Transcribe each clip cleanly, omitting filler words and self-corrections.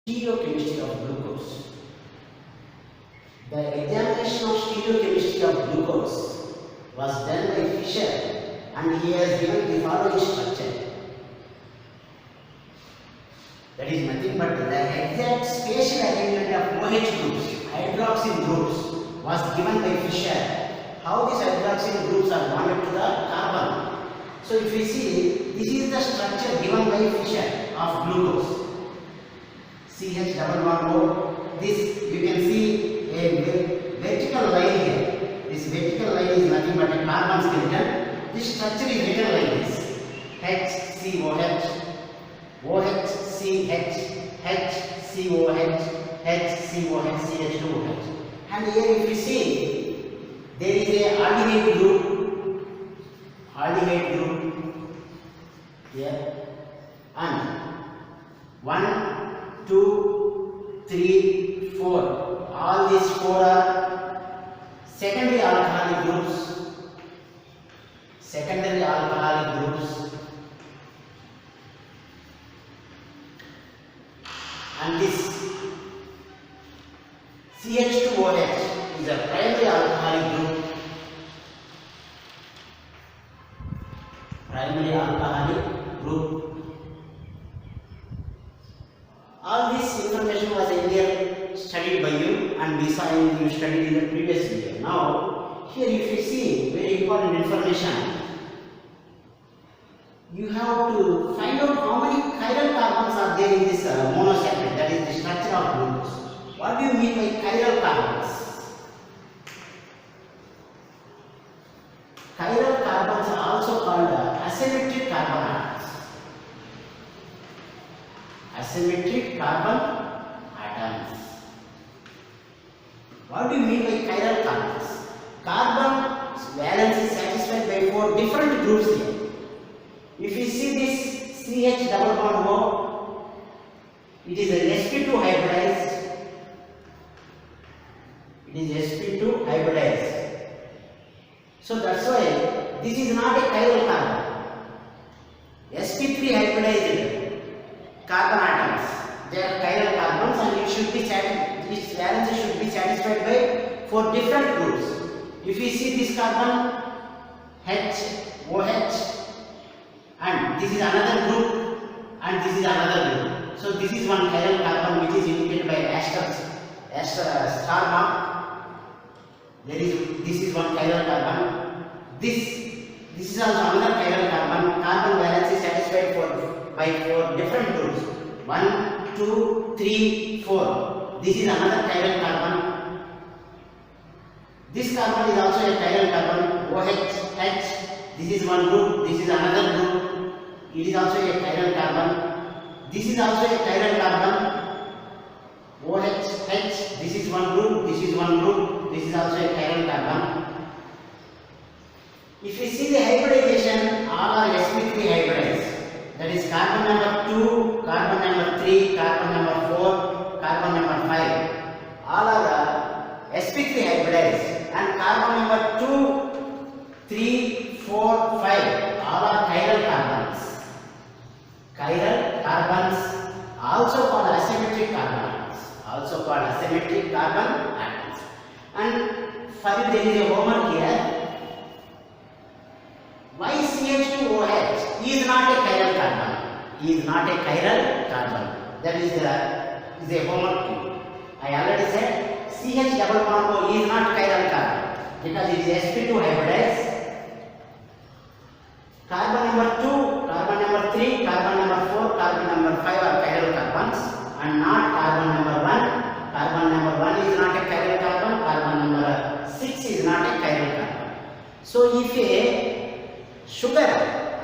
Stereochemistry of glucose. The examination of stereochemistry of glucose was done by Fischer, and he has given the following structure. That is nothing but the exact spatial arrangement of OH groups, hydroxyl groups, was given by Fischer. How these hydroxyl groups are bonded to the carbon. So if we see, this is the structure given by Fischer of glucose. CH double bond O. This you can see a vertical line here. This vertical line is nothing but a carbon skeleton. This structure is written like this: HCOH, OHCH, HCOH, HCOH, CH2OH. And here if you see, there is a aldehyde group here, and 1, 2, 3, 4. All these 4 are secondary alcoholic groups. Secondary alcoholic groups. And this CH2OH is a primary alcoholic group. Primary alcoholic group. All this information was earlier studied by you, and we saw you studied in the previous video. Now, here if you see very important information, you have to find out how many chiral carbons are there in this monosaccharide, that is the structure of glucose. What do you mean by chiral carbons? Chiral carbons are also called asymmetric carbon atoms. Asymmetric carbon atoms. What do you mean by chiral carbons? Carbon valence is satisfied by 4 different groups here. If you see this CH double bond O, it is an sp2 hybridized. It is sp2 hybridized. So that's why this is not a chiral carbon. sp3 hybridized carbon atoms, they are chiral carbons, and it should be its valence should be satisfied by 4 different groups. If you see this carbon H, OH, and this is another group, and this is another group. So this is one chiral carbon which is indicated by star mark. This is one chiral carbon. This is also another chiral carbon. Carbon valence is satisfied by 4 different groups. 1, 2, 3, 4. This is another chiral carbon. This carbon is also a chiral carbon. OH, H. This is one group. This is another group. It is also a chiral carbon. This is also a chiral carbon. OH, H. This is one group. This is one group. This is also a chiral carbon. If you see the hybridization, all are sp3 hybridized. That is carbon number 2, carbon number 3, carbon number 4, carbon number 5. All are sp3 hybridized, and carbon number 2, 3, 4, 5. All are chiral carbons. Chiral carbons, also called asymmetric carbon atoms. Also called asymmetric carbon atoms. And for you there is a homework here. Why CH2OH is not a chiral carbon? Is not a chiral carbon. That is a homework to you. I already said CH double bond O is not chiral carbon because it is sp2 hybridized. Carbon number 2, carbon number 3, carbon number 4, carbon number 5 are chiral carbons, and not carbon number 1. Carbon number 1 is not a chiral carbon. Carbon number 6 is not a chiral carbon. So if a sugar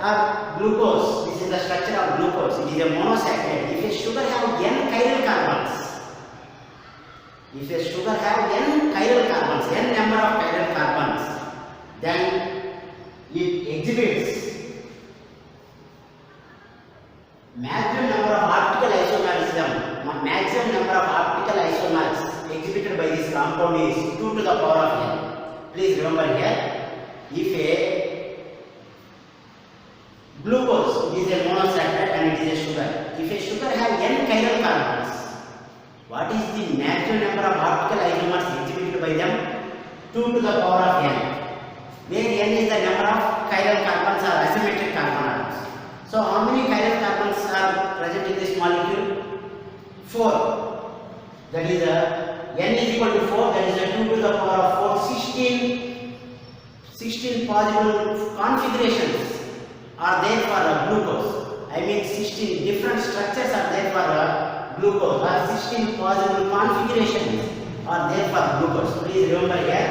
or glucose, this is the structure of glucose, it is a monosaccharide. If a sugar have n chiral carbons, if a sugar have n chiral carbons, n number of chiral carbons, then it exhibits maximum number of optical isomerism. Maximum number of optical isomers exhibited by this compound is 2 to the power of n. Please remember here, if a glucose is a monosaccharide and it is a sugar, if a sugar has n chiral carbons, What is the natural number of optical isomers exhibited by them? 2 to the power of n, where n is the number of chiral carbons or asymmetric carbon atoms. So how many chiral carbons are present in this molecule? 4. That is n is equal to 4, that is 2 to the power of 4, 16 possible configurations are there for glucose. I mean 16 different structures are there for glucose, or 16 possible configurations are there for glucose. Please remember here.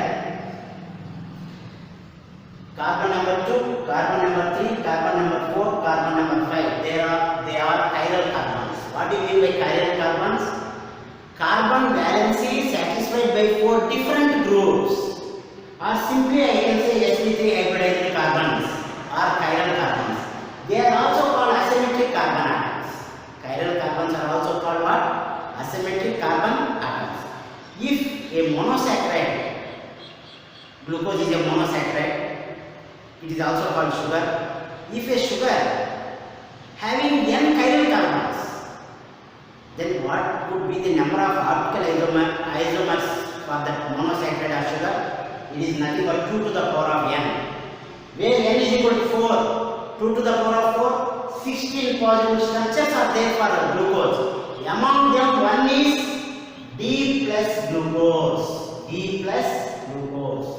Carbon number 2, carbon number 3, carbon number 4, carbon number 5. They are chiral carbons. What do you mean by chiral carbons? Carbon valency is satisfied by 4 different groups, or simply I can say sp3 hybridized carbons or chiral carbons. They are also called asymmetric carbon atoms. Chiral carbons are also called what? Asymmetric carbon atoms. If a monosaccharide, glucose is a monosaccharide, it is also called sugar. If a sugar having n chiral carbons, then what would be the number of optical isomers for that monosaccharide or sugar? It is nothing but 2 to the power of n, where n is equal to 4. 2 to the power of 4, 16 possible structures are there for glucose. Among them, one is D plus glucose. D plus glucose.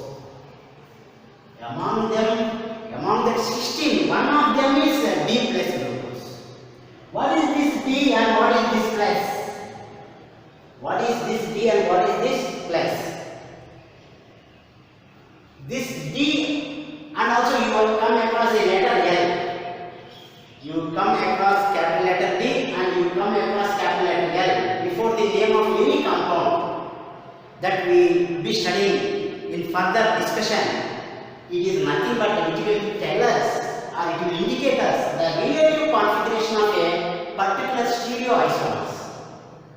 Among that 16, one of them is D plus glucose. What is this D and what is this plus? What is this D and what is this plus? This D, and also you will come across a letter L. You come across capital letter D and you come across capital letter L before the name of any compound that we will be studying in further discussion. It is nothing but it will tell us or it will indicate us the relative configuration of a particular stereoisomers.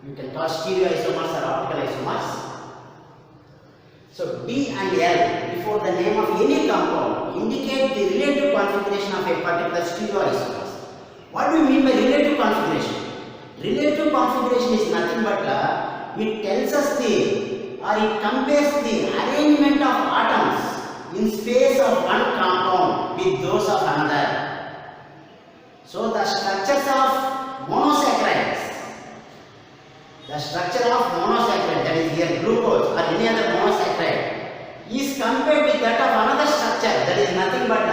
You can call stereoisomers or optical isomers. So D and L before the name of any compound indicate the relative configuration of a particular stereoisomers. What do you mean by relative configuration? Relative configuration is nothing but it tells us it compares the arrangement of atoms in space of one compound with those of another. So the structures of monosaccharides, that is here glucose or any other monosaccharide, is compared with that of another structure that is nothing but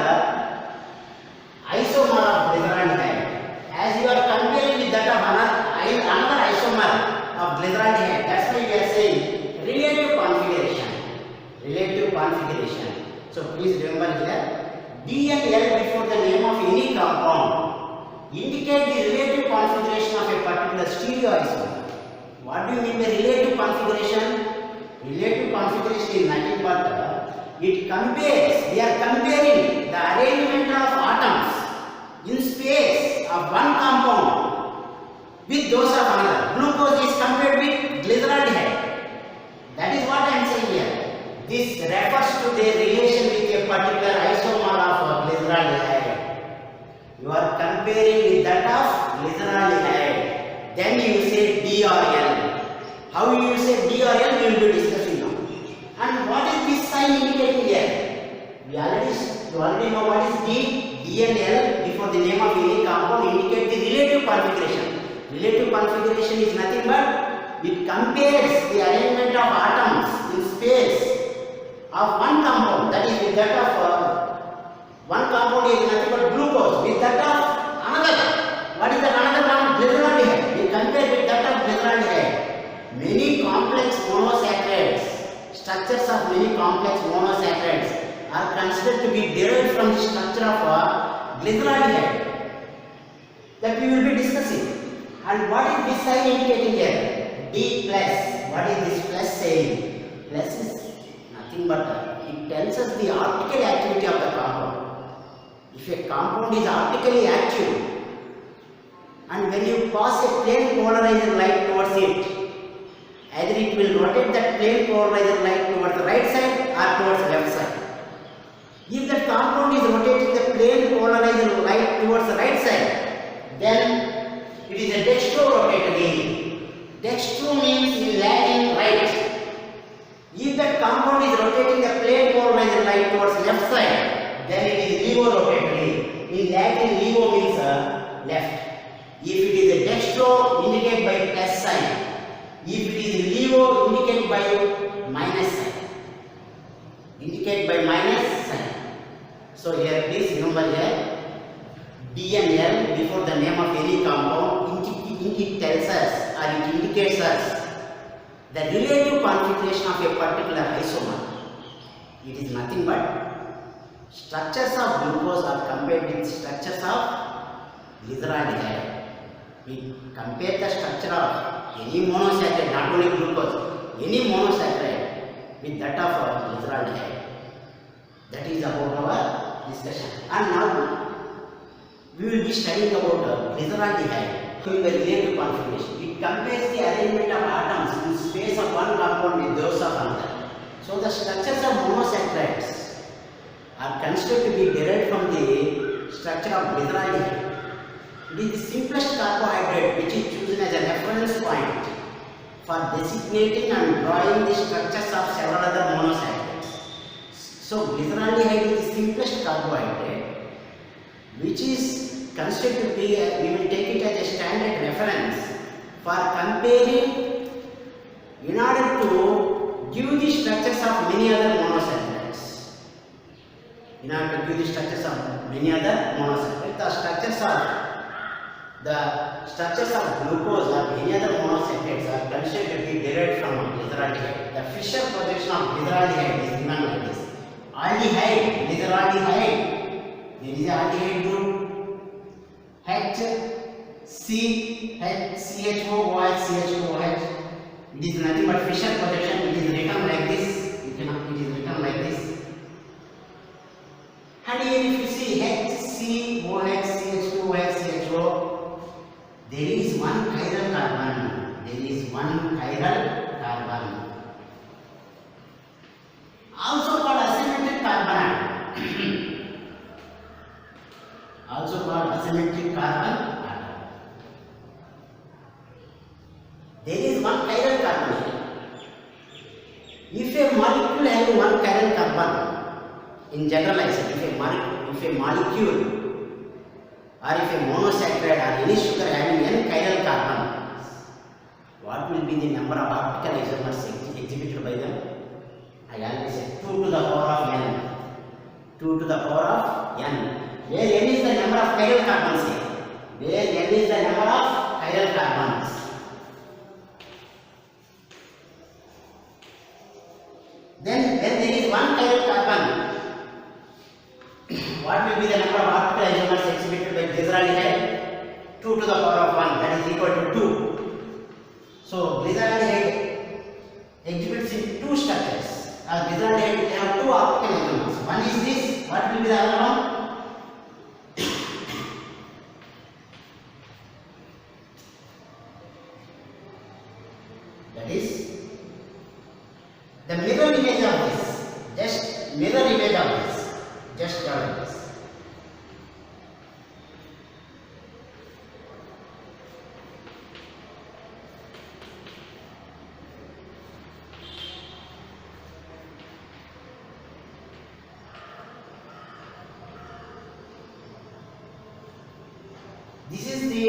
isomer of glyceraldehyde. As you are comparing with that of another isomer of glyceraldehyde, that's why we are saying relative configuration. So please remember here, D and L before the name of any compound indicate the relative configuration of a particular stereoisomer. What do you mean by relative configuration? Relative configuration is nothing but it compares, we are comparing the arrangement of atoms in space of one compound with those of another. Glucose is compared with glyceraldehyde. That is what I am saying here. This refers to their relation with a particular isomer of glyceraldehyde. You are comparing with that of glyceraldehyde. Then you say D or L. How you say D or L we will be discussing now. And what is this sign indicating here? You already know what is D. D and L before the name of any compound indicate the relative configuration. Relative configuration is nothing but it compares the arrangement of atoms in space of one compound, that is with that of one compound is nothing but glucose, with that of another. What is that another one? Glyceraldehyde. We compare with that of glyceraldehyde. Many complex monosaccharides, structures of many complex monosaccharides are considered to be derived from the structure of glyceraldehyde that we will be discussing. And what is this sign indicating here? D plus. What is this plus saying? Plus is nothing but it tells us the optical activity of the compound. If a compound is optically active and when you pass a plane polarizer light towards it, either it will rotate that plane polarizer light towards the right side or towards the left side. If that compound is rotating the plane polarizer light towards the right side, then it is a dextro-rotatory. Dextro means in Latin right. If that compound is rotating the plate polarized light towards left side, then it is levorotatory. In Latin, levo means left. If it is a dextro, indicate by plus sign. If it is levo, indicate by minus sign. Indicate by minus sign. So here, please remember here, D and L before the name of any compound, it tells us or it indicates us the relative configuration of a particular isomer. It is nothing but structures of glucose are compared with structures of glyceraldehyde. We compare the structure of any monosaccharide, not only glucose, any monosaccharide with that of glyceraldehyde. That is about our discussion. And now we will be studying about glyceraldehyde in the relative configuration. It compares the arrangement of atoms in space of one compound with those of another. So the structures of monosaccharides are considered to be derived from the structure of glyceraldehyde. It is the simplest carbohydrate which is chosen as a reference point for designating and drawing the structures of several other monosaccharides. So glyceraldehyde is the simplest carbohydrate which is considered to be, we will take it as a standard reference for comparing in order to give the structures of many other monosaccharides. In order to give the structures of many other monosaccharides, the structures of glucose or any other monosaccharides are considered to be derived from glyceraldehyde. The Fischer projection of glyceraldehyde is given like this. Aldehyde, glyceraldehyde. There is a aldehyde group HCHO. It is nothing but Fischer projection. It is written like this. It is written like this. And here if you see HCOH, there is one chiral carbon. There is one chiral carbon. Also called asymmetric carbon. Also called asymmetric carbon. There is one chiral carbon here. If a molecule has one chiral carbon, in general I said, if a molecule or if a monosaccharide or any sugar having n chiral carbons, what will be the number of optical isomers exhibited by them? I always say 2 to the power of n. 2 to the power of n. Where n is the number of chiral carbons here? Where n is the number of chiral carbons? Then when there is one chiral carbon, what will be the number of optical isomers exhibited by glyceraldehyde? 2 to the power of 1, that is equal to 2. So glyceraldehyde exhibits in two structures. Glyceraldehyde will have two optical isomers. One is this, what will be the other one? That is the mirror image of this. Just mirror image of this. Just draw like this. This is the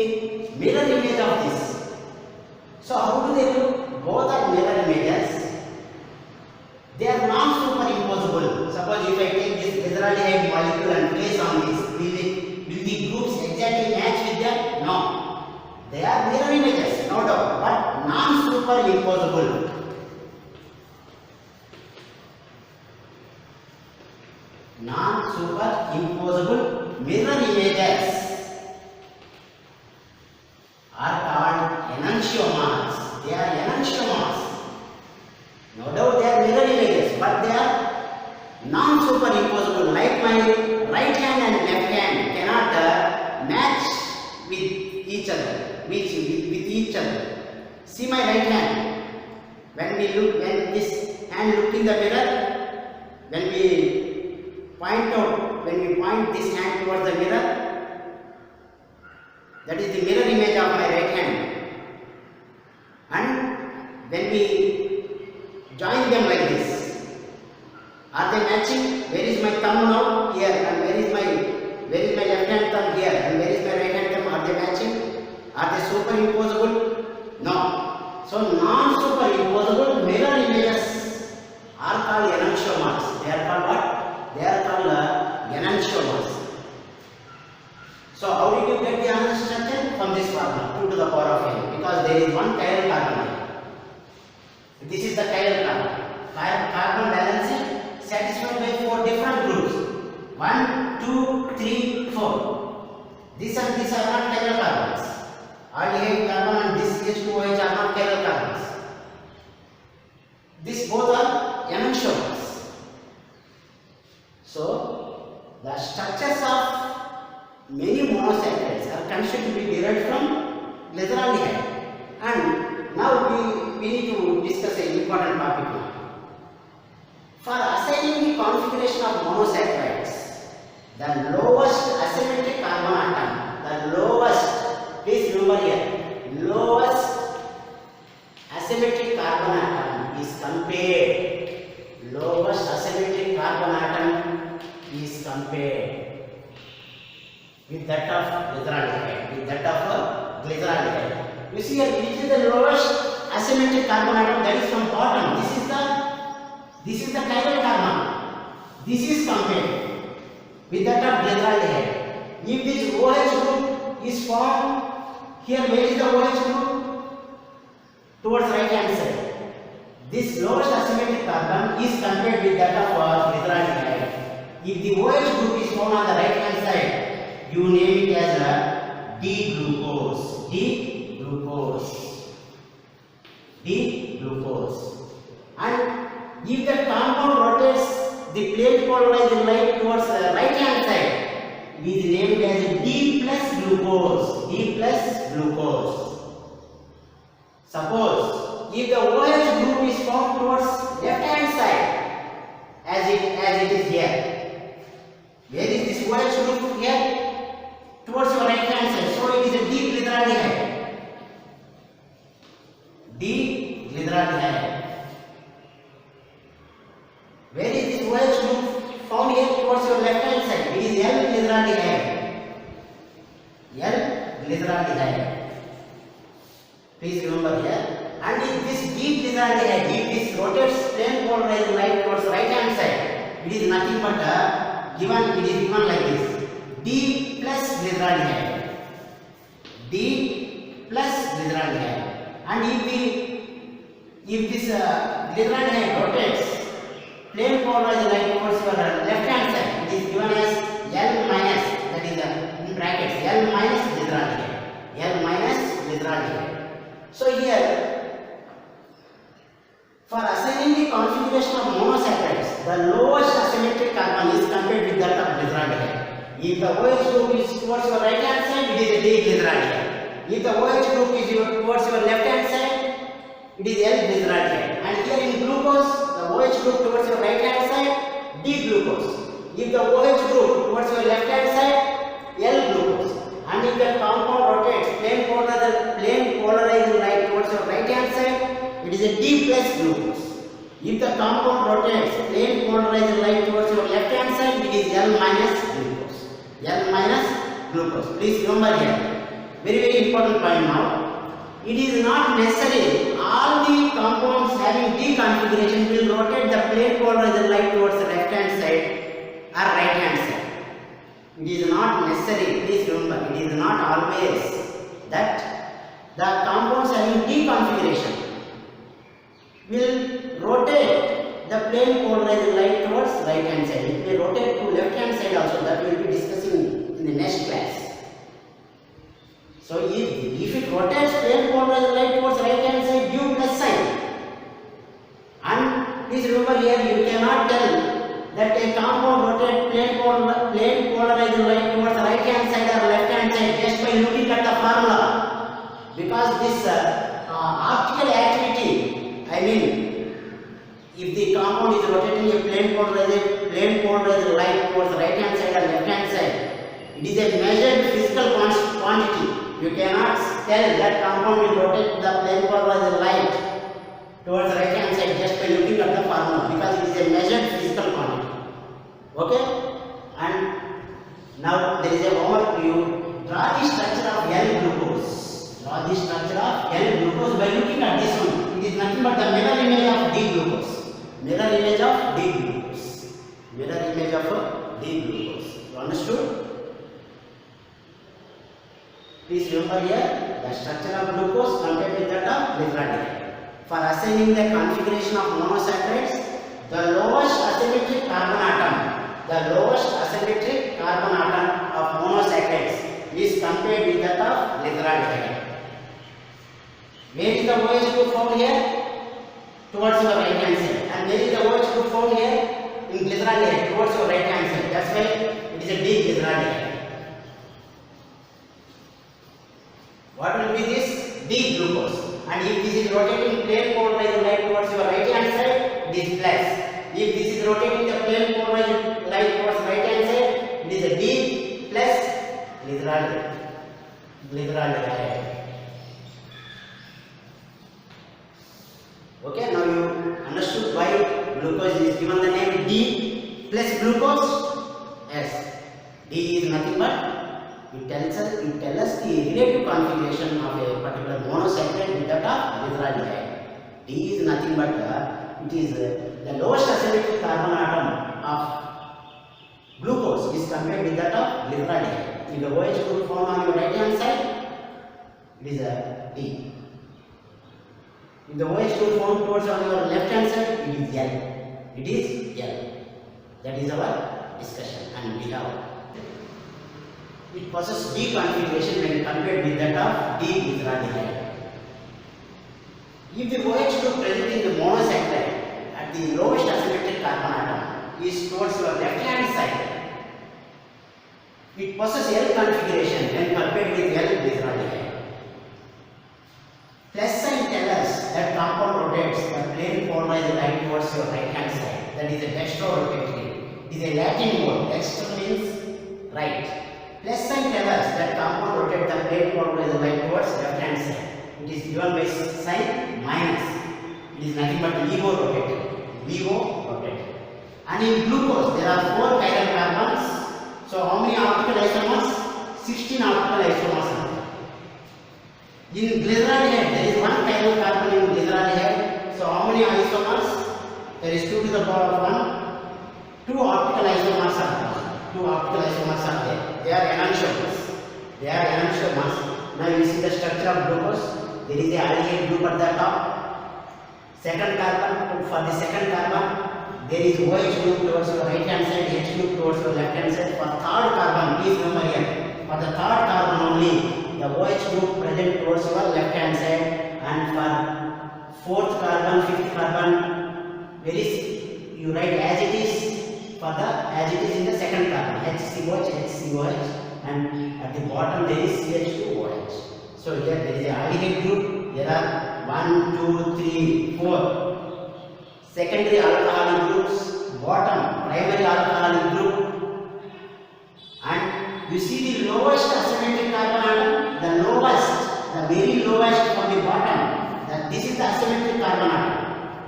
mirror image of this. So how do they look? Both are mirror images. They are non-superimposable. Suppose if I take this glyceraldehyde molecule and place on this, will the groups exactly match with that? No. They are mirror images, no doubt, but non-superimposable. Non-superimposable mirror images are called enantiomers. They are enantiomers. No doubt they are mirror images, but they are non-superimposable. Like my right hand and left hand cannot match with each other. With each other. See my right hand. When this hand look in the mirror, when we point this hand towards the mirror, that is the mirror image of my right hand. And them like this. Are they matching? Where is my thumb now? Here. And where is my left hand thumb? Here. And where is my right hand thumb? Are they matching? Are they superimposable? No. So non-superimposable mirror images are called enantiomers. They are called what? They are called enantiomers. So how did you get the answer structure? From this formula, 2 to the power of n, because there is one chiral carbon. This is the chiral carbon. Carbon valence satisfied by 4 different groups. 1, 2, 3, 4. These and these are not chiral carbons. Aldehyde carbon and this H2OH are not chiral carbons. These both are enantiomers. So the structures of many monosaccharides are considered to be derived from glyceraldehyde. And now we need to discuss an important topic now. For assigning the configuration of monosaccharides, the lowest asymmetric carbon atom, the lowest, please remember here, lowest asymmetric carbon atom is compared. Lowest asymmetric carbon atom is compared with that of glyceraldehyde. You see here, which is the lowest asymmetric carbon atom? That is from bottom. This is the chiral carbon. This is compared with that of glyceraldehyde. If this OH group is formed, here where is the OH group? Towards right hand side. This lowest asymmetric carbon is compared with that of glyceraldehyde. If the OH group is found on the right hand side, you name it as a D-glucose. And if the compound rotates the plane polarizing light towards the right hand side, it is named as D plus glucose. Suppose if the OH group is formed towards left hand side, as it is here, where is this OH group here? Towards your right hand side, so it is a D-glyceraldehyde. Where is this OH group found here towards your left hand side? It is L-glyceraldehyde. Please remember here. And if this D-glyceraldehyde, if this rotates plane polarizing light towards right hand side, it is nothing but it is given like this. D plus glyceraldehyde. And if this glyceraldehyde rotates plane polarizing light towards your left hand side, it is given as L minus, that is in brackets, L minus glyceraldehyde. So here, for assigning the configuration of monosaccharides, the lowest asymmetric carbon is compared with that of glyceraldehyde. If the OH group is towards your right hand side, it is a D-glyceraldehyde. If the OH group is towards your left hand side, it is L-glyceraldehyde. And here in glucose, the OH group towards your right hand side, D-glucose. If the OH group towards your left hand side, L-glucose. And if the compound rotates plane polarizing light towards your right hand side, it is a D plus glucose. If the compound rotates plane polarizing light towards your left hand side, it is L minus glucose. Please remember here. Very important point now. It is not necessary all the compounds having D configuration will rotate the plane polarizing light towards the left hand side or right hand side. It is not necessary. Please remember, it is not always that the compounds having D configuration will rotate the plane polarizing light towards right hand side. It may rotate to left hand side also. That we will be discussing in the next class. So if it rotates plane polarizing light towards right hand side, due plus sign. And please remember here, you cannot tell that a compound rotates plane polarizing light towards right hand side or left hand side just by looking at the formula. Because this optical activity, I mean, if the compound is rotating a plane polarizing light towards right hand side or left hand side, it is a measured physical quantity. You cannot tell that compound will rotate the plane polarizing light towards right hand side just by looking at the formula, because it is a measured physical quantity. Okay? And now there is a homework to you. Draw the structure of L-glucose. Draw the structure of L-glucose by looking at this one. It is nothing but the mirror image of D-glucose. Mirror image of D-glucose. Mirror image of D-glucose. You understood? Please remember here the structure of glucose compared with that of glyceraldehyde. For assigning the configuration of monosaccharides, the lowest asymmetric carbon atom of monosaccharides is compared with that of glyceraldehyde. Where is the OH group found here? Towards your right hand side. And where is the OH group found here? In glyceraldehyde, towards your right hand side. That's why it is a D-glyceraldehyde. What will be this? D-glucose. And if this is rotating plane polarized light towards your right hand side, it is plus. If this is rotating the plane polarized light towards right hand side, it is a D plus glyceraldehyde. Okay, now you understood why glucose is given the name D plus glucose? Yes, D is nothing but it tells us the relative configuration of a particular monosaccharide with that of glyceraldehyde. D is nothing but it is the lowest asymmetric carbon atom of glucose is compared with that of glyceraldehyde. If the OH group found on your right hand side, it is a D. If the OH group found towards on your left hand side, it is L. It is L. That is our discussion, and we have. It possesses D configuration when compared with that of D-glyceraldehyde. If the OH group present in the monosaccharide at the lowest asymmetric carbon atom is towards your left hand side, it possesses L configuration when compared with L-glyceraldehyde. Plus sign tells us that compound rotates the plane polarized light towards your right hand side. That is a dextrorotating. It is a Latin word. Dextro means right. Plus sign tells us that compound rotates the plane polarized light towards left hand side. It is given by sign minus. It is nothing but LIGO rotating. And in glucose there are 4 chiral carbons. So how many optical isomers? 16 optical isomers are there. In glyceraldehyde there is 1 chiral carbon in glyceraldehyde. So how many isomers? There is 2 to the power of 1. 2 optical isomers are there. 2 optical isomers are there. They are enantiomers. Now you see the structure of glucose. There is a aldehyde group at the top. Second carbon, for the second carbon, there is OH group towards your right hand side, H group towards your left hand side. For third carbon, please remember here, for the third carbon only, the OH group present towards your left hand side, and for fourth carbon, fifth carbon, where is you write as it is for the as it is in the second carbon, HCOH, and at the bottom there is CH2OH. So here there is a aldehyde group. There are 1, 2, 3, 4 secondary alcoholic groups. Bottom primary alcoholic group. And you see the lowest asymmetric carbon atom, the very lowest from the bottom. This is the asymmetric carbon atom.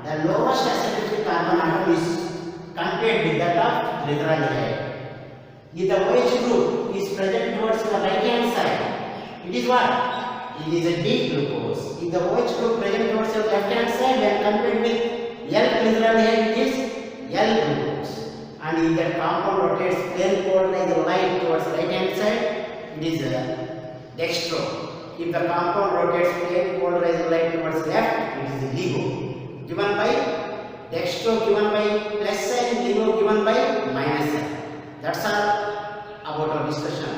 The lowest asymmetric carbon atom is compared with that of glyceraldehyde. If the OH group is present towards the right hand side, it is what? It is a D-glucose. If the OH group present towards the left hand side, when compared with L-glyceraldehyde, it is L-glucose. And if that compound rotates plane polarized light towards right hand side, it is dextro. If the compound rotates plane polarized light towards left, it is LIGO. Given by dextro, given by plus sign, LIGO given by minus sign. That's all about our discussion.